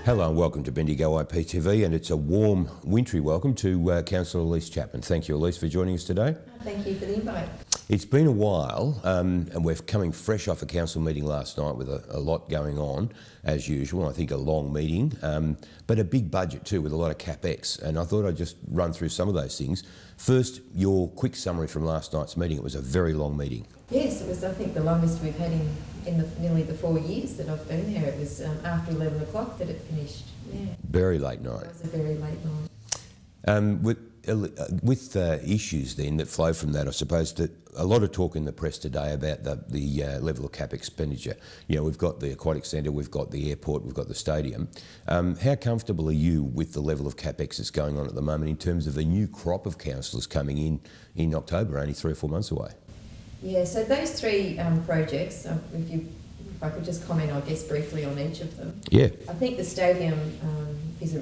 Hello and welcome to Bendigo IPTV, and it's a warm, wintry welcome to Councillor Elise Chapman. Thank you, Elise, for joining us today. Thank you for the invite. It's been a while, and we're coming fresh off a council meeting last night with a lot going on, as usual. I think a long meeting, but a big budget too, with a lot of CapEx. And I thought I'd just run through some of those things. First, your quick summary from last night's meeting. It was a very long meeting. Yes, it was, I think, the longest we've had in nearly the 4 years that I've been there. It was after 11 o'clock that it finished. Yeah. Very late night. It was a very late night. With issues then that flow from that, I suppose that a lot of talk in the press today about the level of cap expenditure. You know, we've got the aquatic centre, we've got the airport, we've got the stadium. How comfortable are you with the level of capex that's going on at the moment in terms of the new crop of councillors coming in October, only 3 or 4 months away? Yeah, so those three projects, if I could just comment, I guess, briefly on each of them. Yeah. I think the stadium is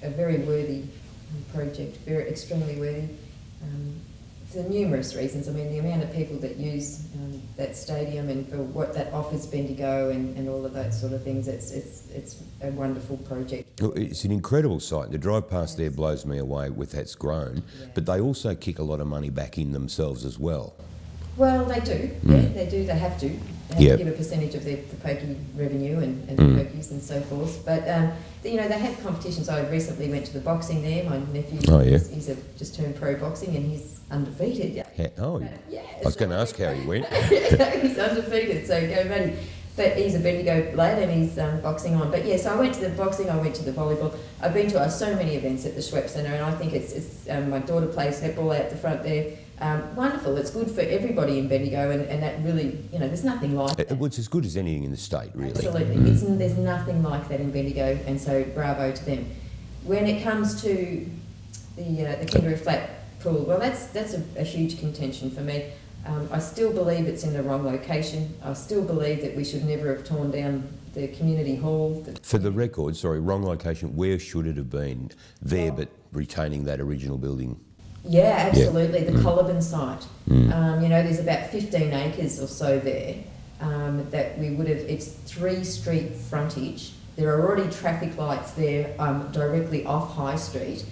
a very worthy project, extremely worthy, for numerous reasons. I mean, the amount of people that use that stadium and for what that offers Bendigo and all of those sort of things, it's a wonderful project. Well, it's an incredible site. The drive past there blows me away with that's grown, but they also kick a lot of money back in themselves as well. Well, they do. Yeah, they do. They have to. They have to give a percentage of the pokey revenue and the pokies and so forth. But you know, they have competitions. I recently went to the boxing there. My nephew, he's just turned pro boxing and he's undefeated. Yeah. I was going to ask how he went. He's undefeated, so go buddy. But he's a Bendigo lad and he's boxing on. But yeah, so I went to the boxing, I went to the volleyball. I've been to so many events at the Schwepp Centre, and I think it's my daughter plays netball out the front there. Wonderful. It's good for everybody in Bendigo, and that really, you know, there's nothing like that. Well, it's as good as anything in the state, really. Absolutely. There's nothing like that in Bendigo, and so bravo to them. When it comes to the Kangaroo Flat pool, well, that's a huge contention for me. I still believe it's in the wrong location. I still believe that we should never have torn down the community hall. For the record, sorry, wrong location. Where should it have been? There, but retaining that original building. Yeah, absolutely. The Colibin site. You know, there's about 15 acres or so there that we would have. It's 3 street frontage. There are already traffic lights there directly off High Street.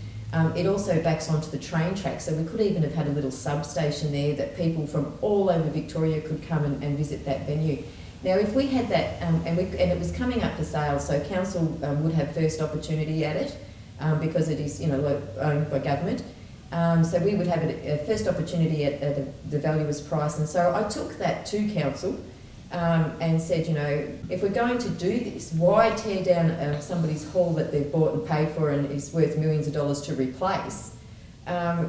It also backs onto the train track, so we could even have had a little substation there that people from all over Victoria could come and visit that venue. Now, if we had that, and it was coming up for sale, so council would have first opportunity at it because it is, you know, owned by government. So we would have a first opportunity at the valuer's price, and so I took that to council and said, you know, if we're going to do this, why tear down somebody's hall that they've bought and paid for and is worth millions of dollars to replace,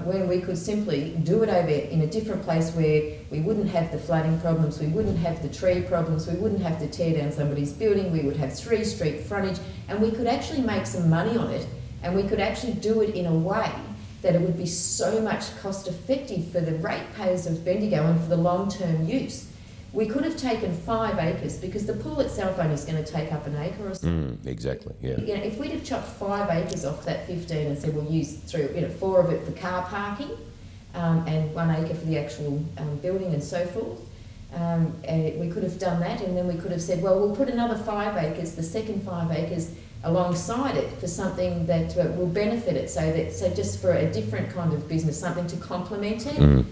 when we could simply do it over in a different place where we wouldn't have the flooding problems, we wouldn't have the tree problems, we wouldn't have to tear down somebody's building, we would have 3 street frontage, and we could actually make some money on it, and we could actually do it in a way that it would be so much cost effective for the ratepayers of Bendigo and for the long-term use. We could have taken 5 acres because the pool itself only is going to take up an acre or so. Exactly, yeah. You know, if we'd have chopped 5 acres off that 15 and said we'll use 4 of it for car parking and 1 acre for the actual building and so forth, we could have done that, and then we could have said, well, we'll put another 5 acres, the second 5 acres, alongside it for something that will benefit it, so just for a different kind of business, something to complement it.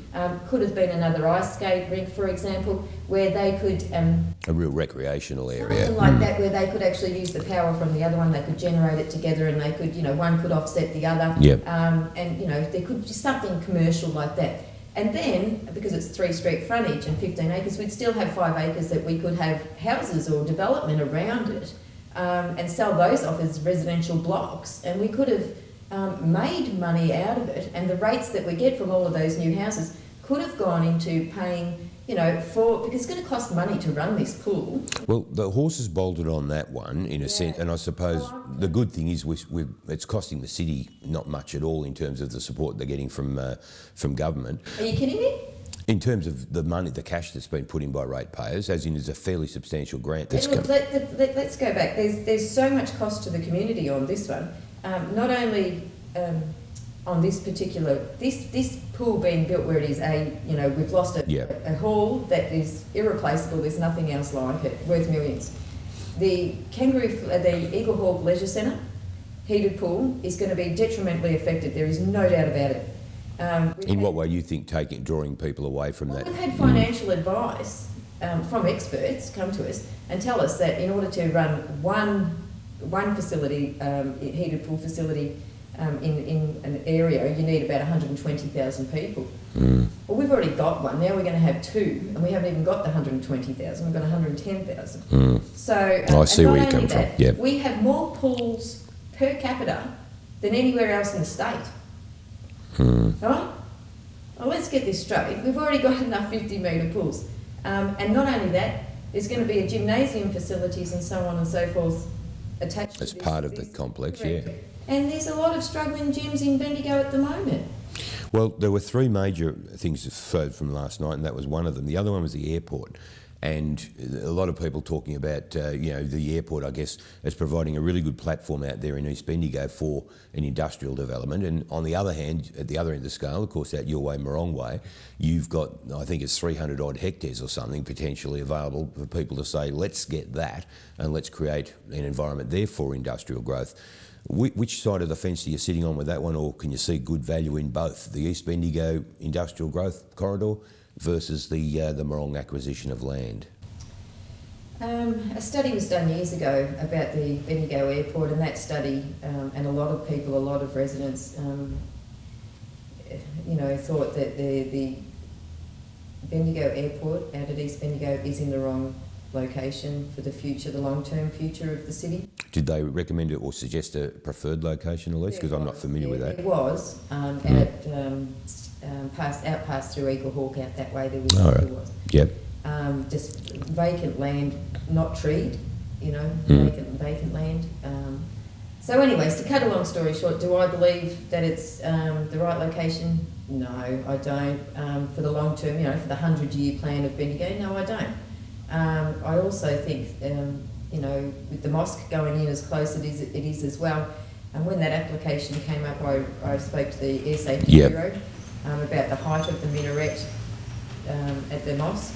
Could have been another ice skate rink, for example, where they could a real recreational area, something like that, where they could actually use the power from the other one. They could generate it together, and they could, you know, one could offset the other. And you know, there could be something commercial like that. And then, because it's 3 street frontage and 15 acres, we'd still have 5 acres that we could have houses or development around it. And sell those off as residential blocks, and we could have made money out of it, and the rates that we get from all of those new houses could have gone into paying, you know, because it's going to cost money to run this pool. Well, the horses bolted on that one in a sense, and I suppose the good thing is it's costing the city not much at all in terms of the support they're getting from government. Are you kidding me? In terms of the money, the cash that's been put in by ratepayers, as in there's a fairly substantial grant that's come. Let's go back. There's so much cost to the community on this one. Not only on this particular this pool being built where it is you know, we've lost a hall that is irreplaceable. There's nothing else like it, worth millions. The the Eagle Hawk Leisure Centre heated pool is going to be detrimentally affected. There is no doubt about it. In what way you think drawing people away from that? We've had financial advice from experts come to us and tell us that in order to run one facility, heated pool facility, in an area, you need about 120,000 people. Well, we've already got one. Now we're going to have two, and we haven't even got the 120,000. We've got 110,000. So I see where you come from. Yeah. We have more pools per capita than anywhere else in the state. Right? Well, let's get this straight. We've already got enough 50-metre pools. And not only that, there's going to be a gymnasium facilities and so on and so forth attached as to this. part of the complex, Correct. yeah. And there's a lot of struggling gyms in Bendigo at the moment. Well, there were three major things that flowed from last night, and that was one of them. The other one was the airport. And a lot of people talking about, the airport, I guess, as providing a really good platform out there in East Bendigo for an industrial development. And on the other hand, at the other end of the scale, of course, out your way, Morong way, you've got, I think it's 300 odd hectares or something potentially available for people to say, let's get that and let's create an environment there for industrial growth. Which side of the fence are you sitting on with that one, or can you see good value in both the East Bendigo industrial growth corridor versus the Morong acquisition of land? A study was done years ago about the Bendigo airport, and that study, and a lot of people, a lot of residents, thought that the Bendigo airport out at East Bendigo is in the wrong location for the future, the long-term future of the city. Did they recommend it or suggest a preferred location, Elise? Because I'm not familiar with that. It was out past through Eagle Hawk out that way. There was. All right. There was. Yep. Just vacant land, not treed. Vacant land. So, anyways, to cut a long story short, do I believe that it's the right location? No, I don't. For the long term, for the 100-year plan of Bendigo, no, I don't. I also think, with the mosque going in as close it is as well. And when that application came up, I spoke to the Air Safety Bureau about the height of the minaret at the mosque,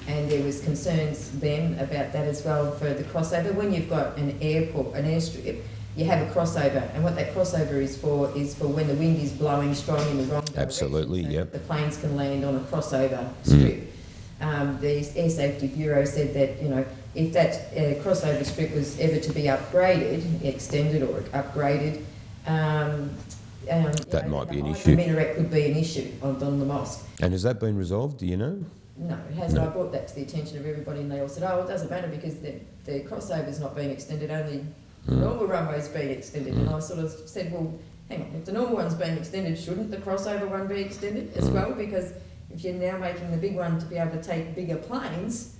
and there was concerns then about that as well for the crossover. When you've got an airstrip, you have a crossover, and what that crossover is for when the wind is blowing strong in the wrong direction. Absolutely, yep. The planes can land on a crossover strip. The Air Safety Bureau said that, if that crossover strip was ever to be upgraded, extended or upgraded, that might be an issue. The minaret could be an issue on the mosque. And has that been resolved, do you know? No, it hasn't. No. I brought that to the attention of everybody, and they all said, it doesn't matter because the crossover is not being extended, only the normal runway is being extended. And I sort of said, well, hang on, if the normal one's being extended, shouldn't the crossover one be extended as well? Because if you're now making the big one to be able to take bigger planes,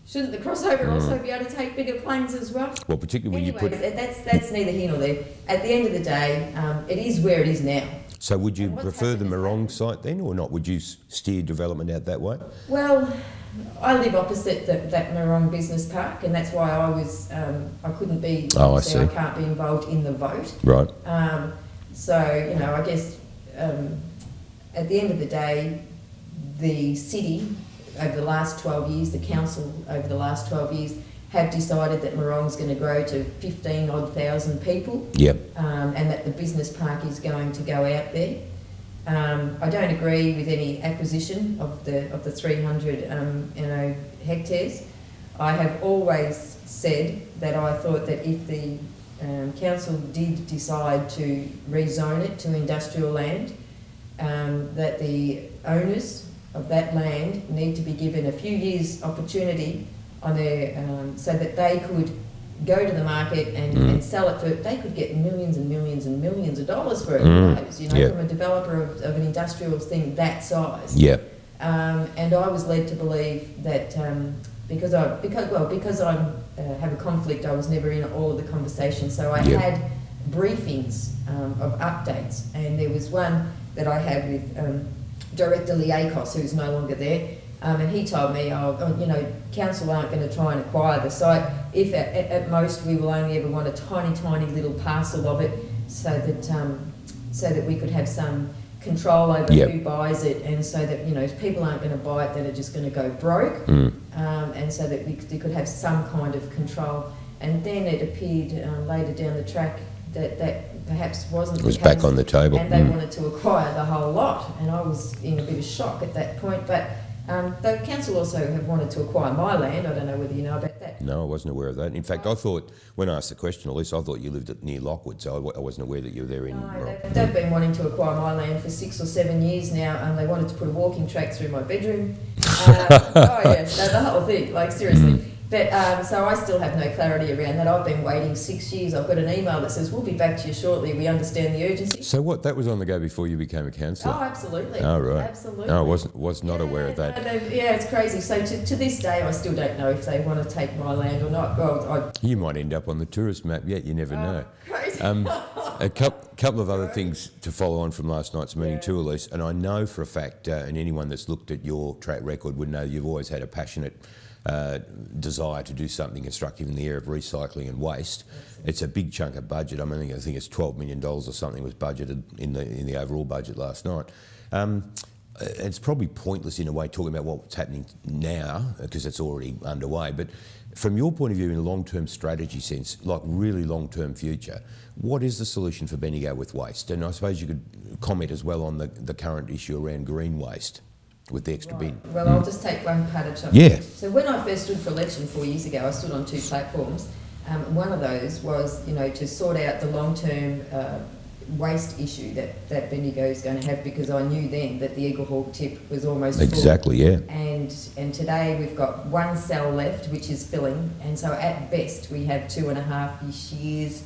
shouldn't the crossover also be able to take bigger planes as well? Well, particularly when anyway, you put... That's neither here nor there. At the end of the day, it is where it is now. So would you prefer the Morong site then, or not? Would you steer development out that way? Well, I live opposite that Morong Business Park, and that's why I couldn't be... I see. I can't be involved in the vote. Right. So, I guess at the end of the day, the city, over the last 12 years, the council over the last 12 years, have decided that Morong's going to grow to 15,000 people. Yep. And that the business park is going to go out there. I don't agree with any acquisition of the 300 hectares. I have always said that I thought that if the council did decide to rezone it to industrial land, that the owners of that land need to be given a few years opportunity on their so that they could go to the market and sell it for. They could get millions and millions and millions of dollars for it, from a developer of an industrial thing that size. Yeah. And I was led to believe that because I have a conflict, I was never in all of the conversations. So I had briefings of updates, and there was one that I had with Director Liakos, who's no longer there, and he told me, council aren't going to try and acquire the site. If at most we will only ever want a tiny, tiny little parcel of it, so that we could have some control over Yep. who buys it, and so that, you know, people aren't going to buy it that are just going to go broke, and so that we could have some kind of control. And then it appeared later down the track that perhaps wasn't It was the case, back on the table. and they wanted to acquire the whole lot, and I was in a bit of shock at that point. But the council also have wanted to acquire my land. I don't know whether you know about that. No, I wasn't aware of that. In fact, I thought, when I asked the question, Elise, I thought you lived near Lockwood, so I wasn't aware that you were there in... No, they've been wanting to acquire my land for 6 or 7 years now, and they wanted to put a walking track through my bedroom. Oh yeah, the whole thing, like seriously. But so I still have no clarity around that. I've been waiting 6 years. I've got an email that says, we'll be back to you shortly. We understand the urgency. So what, that was on the go before you became a councillor? Oh, absolutely. Oh, right. Absolutely. No, I was not aware of that. No, yeah, it's crazy. So to this day, I still don't know if they want to take my land or not. Well, You might end up on the tourist map yet, you never know. Crazy. A couple of other things to follow on from last night's meeting too, Elise, and I know for a fact, and anyone that's looked at your track record would know you've always had a passionate desire to do something constructive in the area of recycling and waste. Absolutely. It's a big chunk of budget. I think it's $12 million or something was budgeted in the overall budget last night. It's probably pointless in a way talking about what's happening now because it's already underway, but from your point of view in a long-term strategy sense, like really long-term future, what is the solution for Bendigo with waste? And I suppose you could comment as well on the current issue around green waste with the extra bin. Well, I'll just take one part at a time. Yeah. So when I first stood for election 4 years ago, I stood on 2 platforms. One of those was, you know, to sort out the long-term waste issue that Bendigo is going to have, because I knew then that the Eagle Hawk tip was almost exactly full. Yeah. And today we've got 1 cell left, which is filling, and so at best we have 2.5 years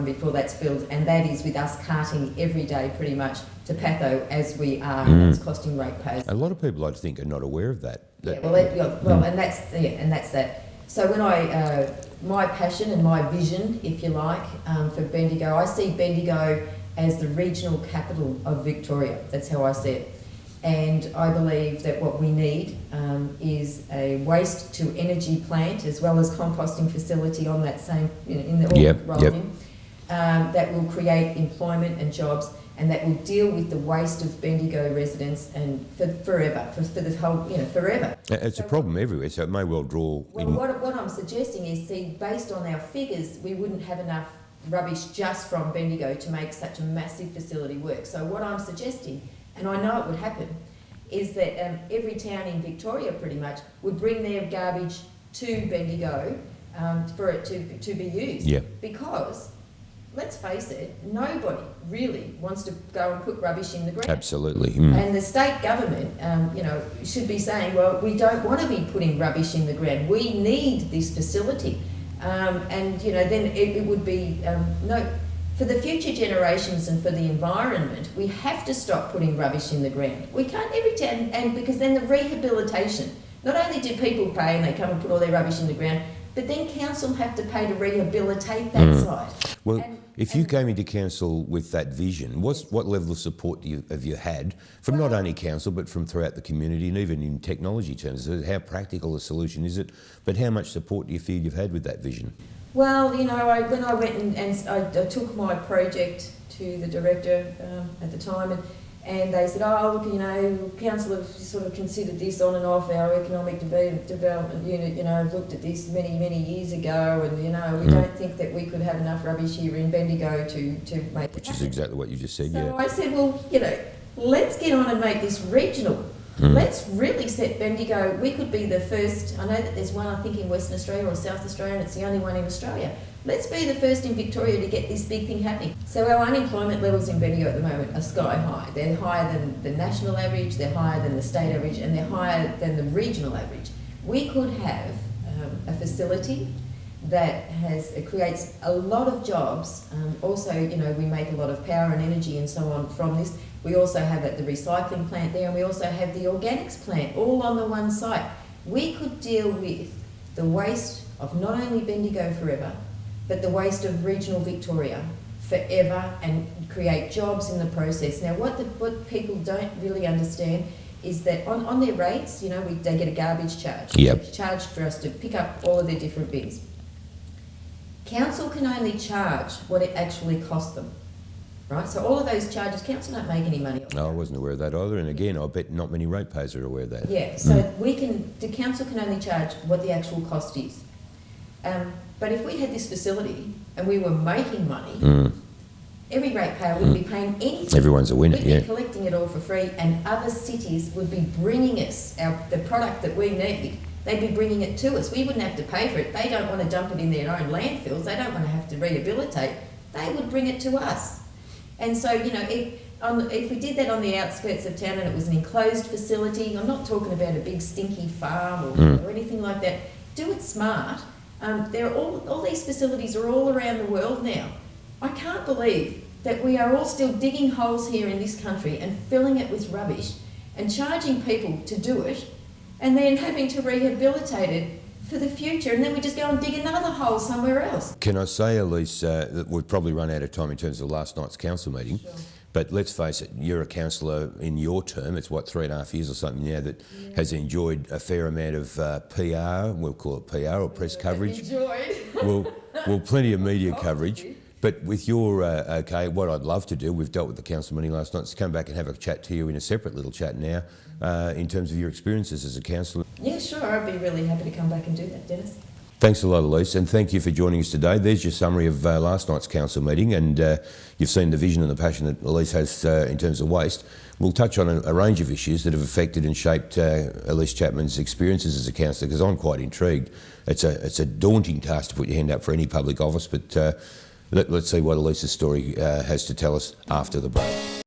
before that's filled, and that is with us carting every day pretty much to Patho as we are, and it's costing ratepayers. A lot of people, I think, are not aware of that. And that's that. So when my passion and my vision, if you like, for Bendigo, I see Bendigo as the regional capital of Victoria. That's how I see it. And I believe that what we need is a waste to energy plant as well as composting facility on that same, in the rolling, that will create employment and jobs, and that will deal with the waste of Bendigo residents and forever, for the whole, forever. It's a problem everywhere, so it may well draw... Well, what I'm suggesting is, see, based on our figures, we wouldn't have enough rubbish just from Bendigo to make such a massive facility work. So what I'm suggesting, and I know it would happen, is that every town in Victoria pretty much would bring their garbage to Bendigo for it to be used. Yeah. Because, let's face it, nobody really wants to go and put rubbish in the ground. Absolutely. And the state government, should be saying, well, we don't want to be putting rubbish in the ground. We need this facility. Then it would be, for the future generations and for the environment, we have to stop putting rubbish in the ground. We can't every time, and because then the rehabilitation, not only do people pay and they come and put all their rubbish in the ground, but then council have to pay to rehabilitate that site. Well, if you came into council with that vision, what level of support have you had from not only council but from throughout the community, and even in technology terms? How practical a solution is it? But how much support do you feel you've had with that vision? Well, when I went and I took my project to the director at the time, and they said, oh, look, council have sort of considered this on and off. Our economic development unit, looked at this many, many years ago, and, we don't think that we could have enough rubbish here in Bendigo to make it Which is exactly what you just said, so yeah. I said, well, let's get on and make this regional. Let's really set Bendigo. We could be the first. I know that there's one, I think, in Western Australia or South Australia, and it's the only one in Australia. Let's be the first in Victoria to get this big thing happening. So our unemployment levels in Bendigo at the moment are sky high. They're higher than the national average, they're higher than the state average, and they're higher than the regional average. We could have a facility that creates a lot of jobs. Also, we make a lot of power and energy and so on from this. We also have the recycling plant there, and we also have the organics plant, all on the one site. We could deal with the waste of not only Bendigo forever, but the waste of regional Victoria forever, and create jobs in the process. Now, what people don't really understand is that on their rates, they get a garbage charge. Yep. They're charged for us to pick up all of their different bins. Council can only charge what it actually costs them. right? So all of those charges, council don't make any money off. No, I wasn't aware of that either. And again, I bet not many ratepayers are aware of that. Yeah, so the council can only charge what the actual cost is. But if we had this facility and we were making money, every ratepayer wouldn't be paying anything. Everyone's a winner, We'd be collecting it all for free, and other cities would be bringing us the product that we need. They'd be bringing it to us. We wouldn't have to pay for it. They don't want to dump it in their own landfills. They don't want to have to rehabilitate. They would bring it to us. And so, you know, if we did that on the outskirts of town and it was an enclosed facility, I'm not talking about a big stinky farm or anything like that. Do it smart. There are all these facilities are all around the world now. I can't believe that we are all still digging holes here in this country and filling it with rubbish and charging people to do it and then having to rehabilitate it for the future, and then we just go and dig another hole somewhere else. Can I say, Elise, that we've probably run out of time in terms of last night's council meeting, Sure. But let's face it, you're a councillor in your term, it's what, 3.5 years or something now, that has enjoyed a fair amount of PR, we'll call it PR or press coverage. Enjoyed. well, plenty of media coverage. But with your, what I'd love to do, we've dealt with the council meeting last night, is come back and have a chat to you in a separate little chat now, in terms of your experiences as a councillor. Yeah, sure, I'd be really happy to come back and do that, Dennis. Thanks a lot, Elise, and thank you for joining us today. There's your summary of last night's council meeting, and you've seen the vision and the passion that Elise has in terms of waste. We'll touch on a range of issues that have affected and shaped Elise Chapman's experiences as a councillor, because I'm quite intrigued. It's a daunting task to put your hand up for any public office, but let's see what Elise's story has to tell us after the break.